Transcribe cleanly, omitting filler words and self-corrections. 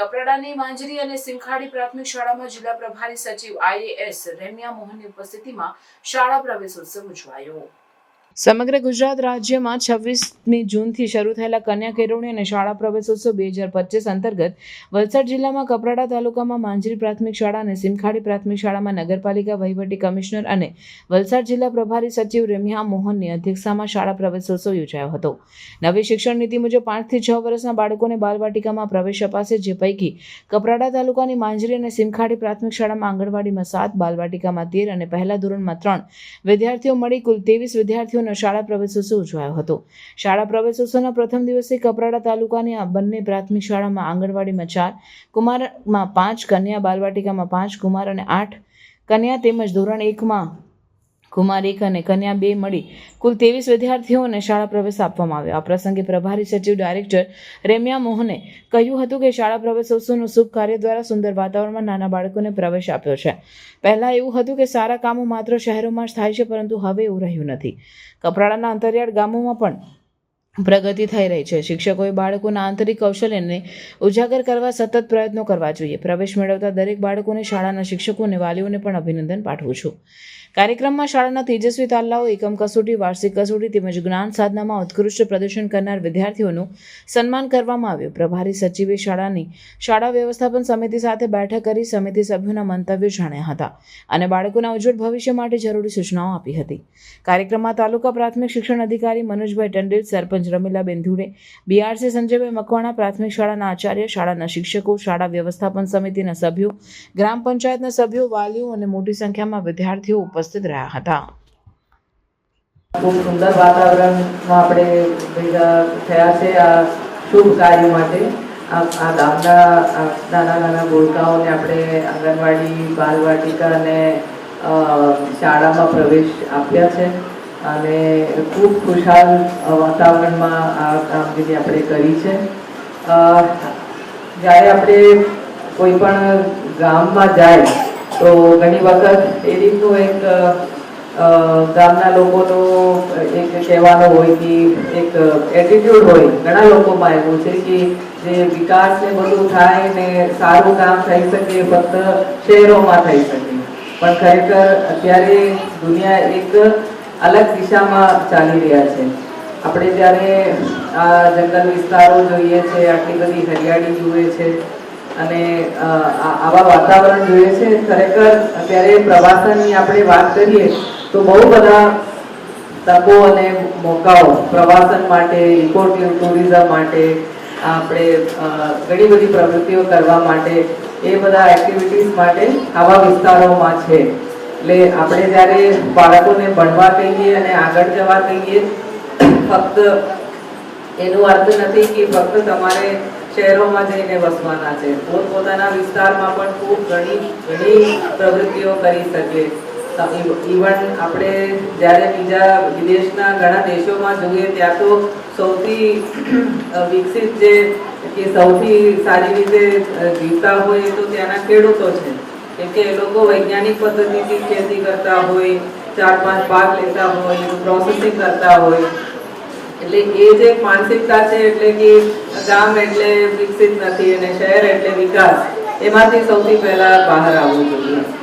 કપરાડાની માંજરી અને સિંખાડી પ્રાથમિક શાળામાં જિલ્લા પ્રભારી સચિવ IAS રેમ્યા મોહનની ઉપસ્થિતિમાં શાળા પ્રવેશોત્સવ ઉજવાયો। સમગ્ર ગુજરાત રાજ્યમાં 26મી જૂનથી શરૂ થયેલા કન્યા કેળવણી અને શાળા પ્રવેશોત્સવ 2025 અંતર્ગત વલસાડ જિલ્લામાં કપરાડા તાલુકામાં માંજરી પ્રાથમિક શાળા અને સિંખાડી પ્રાથમિક શાળામાં નગરપાલિકા વહીવટી કમિશનર અને વલસાડ જિલ્લા પ્રભારી સચિવ રેમ્યા મોહનની અધ્યક્ષતામાં શાળા પ્રવેશોત્સવ યોજાયો હતો। નવી શિક્ષણ નીતિ મુજબ 5 થી 6 વર્ષના બાળકોને બાલવાટિકામાં પ્રવેશ અપાશે, જે પૈકી કપરાડા તાલુકાની માંજરી અને સિંખાડી પ્રાથમિક શાળામાં આંગણવાડીમાં 7, બાલવાટિકામાં 13 અને પહેલા ધોરણમાં 3 વિદ્યાર્થીઓ મળી કુલ 23 વિદ્યાર્થીઓ શાળા પ્રવેશોત્સવ ઉજવાયો હતો। શાળા પ્રવેશોત્સવના પ્રથમ દિવસે કપરાડા તાલુકાની આ બંને પ્રાથમિક શાળામાં આંગણવાડીમાં 4, કુમારમાં 5, કન્યા બાલવાટિકામાં 5 કુમાર અને 8 કન્યા તેમજ ધોરણ 1માં કુમાર 1 અને કન્યા 2 મળી કુલ 23 વિદ્યાર્થીઓને શાળા પ્રવેશ આપવામાં આવ્યો। આ પ્રસંગે પ્રભારી સચિવ ડાયરેક્ટર રેમ્યા મોહને કહ્યું હતું કે શાળા પ્રવેશોત્સવનું શુભ કાર્ય દ્વારા સુંદર વાતાવરણમાં નાના બાળકોને પ્રવેશ આપ્યો છે। પહેલા એવું હતું કે સારા કામો માત્ર શહેરોમાં જ થાય છે, પરંતુ હવે એવું રહ્યું નથી। કપરાડાના અંતરિયાળ ગામોમાં પણ પ્રગતિ થઈ રહી છે। શિક્ષકોએ બાળકોના આંતરિક કૌશલ્યને ઉજાગર કરવા સતત પ્રયત્નો કરવા જોઈએ। પ્રવેશ મેળવતા દરેક બાળકોને, શાળાના શિક્ષકો અને વાલીઓને પણ અભિનંદન પાઠવું છું। કાર્યક્રમમાં શાળાના તેજસ્વી તાલાઓ, એકમ કસોટી, વાર્ષિક કસોટી તેમજ જ્ઞાન સાધનામાં ઉત્કૃષ્ટ પ્રદર્શન કરનાર વિદ્યાર્થીઓનું સન્માન કરવામાં આવ્યું। પ્રભારી સચિવે શાળા વ્યવસ્થાપન સમિતિ સાથે બેઠક કરી સમિતિ સભ્યોના મંતવ્યો જાણ્યા હતા અને બાળકોના ઉજ્જવળ ભવિષ્ય માટે જરૂરી સૂચનાઓ આપી હતી। કાર્યક્રમમાં તાલુકા પ્રાથમિક શિક્ષણ અધિકારી મનોજભાઈ ટંડેલ, સરપંચ રમીલાબેન ધુડે, BRC સંજયભાઈ મકવાણા, પ્રાથમિક શાળાના આચાર્ય, શાળાના શિક્ષકો, શાળા વ્યવસ્થાપન સમિતિના સભ્યો, ગ્રામ પંચાયતના સભ્યો, વાલીઓ અને મોટી સંખ્યામાં વિદ્યાર્થીઓ ઉપસ્થિત રહ્યા હતા। ખૂબ સુંદર વાતાવરણમાં આપણે ભેગા થયા છે આ શુભ કાર્ય માટે। આ ગામના નાના બાળકોને આપણે આંગણવાડી, બાલવાટિકા અને શાળામાં પ્રવેશ આપ્યા છે અને ખૂબ ખુશાલ વાતાવરણમાં આ કામગીરી આપણે કરી છે। જ્યારે આપણે કોઈ પણ ગામમાં જાય તો ઘણી વખત એ રીતનું એક ગામના લોકોનો એક કહેવાનો હોય કે એક એટીટ્યુડ હોય ઘણા લોકોમાં એવું છે કે જે વિકાસ ને બધું થાય ને સારું કામ થઈ શકે ફક્ત શહેરોમાં થઈ શકે, પણ ખરેખર અત્યારે દુનિયા એક અલગ દિશામાં ચાલી રહ્યા છે। આપણે જ્યારે આ જંગલ વિસ્તારો જોઈએ છે, આટલી બધી હરિયાળી જોઈએ છે અને આવા વાતાવરણ જોઈએ છે, ખરેખર અત્યારે પ્રવાસનની આપણે વાત કરીએ તો બહુ બધા તકો અને મોકાઓ પ્રવાસન માટે, ઇકો ટુરિઝમ માટે, આપણે ઘણી બધી પ્રવૃત્તિઓ કરવા માટે, એ બધા એક્ટિવિટીઝ માટે આવા વિસ્તારોમાં છે। એટલે આપણે જ્યારે બાળકોને ભણવા કહીએ અને આગળ જવા કહીએ, ફક્ત એનો અર્થ નથી કે ફક્ત તમારે શહેરોમાં જઈને વસવાના છે। પોતપોતાના વિસ્તારમાં પણ ખૂબ ઘણી પ્રવૃત્તિઓ કરી શકે। ઇવન આપણે જ્યારે બીજા વિદેશના ઘણા દેશોમાં જોઈએ ત્યાં તો સૌથી વિકસિત જે કે સૌથી સારી રીતે જીવતા હોય એ તો ત્યાંના ખેડૂતો છે, કેમ કે એ લોકો વૈજ્ઞાનિક પદ્ધતિથી ખેતી કરતા હોય, 4-5 પાક લેતા હોય, પ્રોસેસિંગ કરતા હોય। એટલે એ જે માનસિકતા છે, એટલે કે ગામ એટલે વિકસિત નથી અને શહેર એટલે વિકાસ, એમાંથી સૌથી પહેલા બહાર આવવું જોઈએ।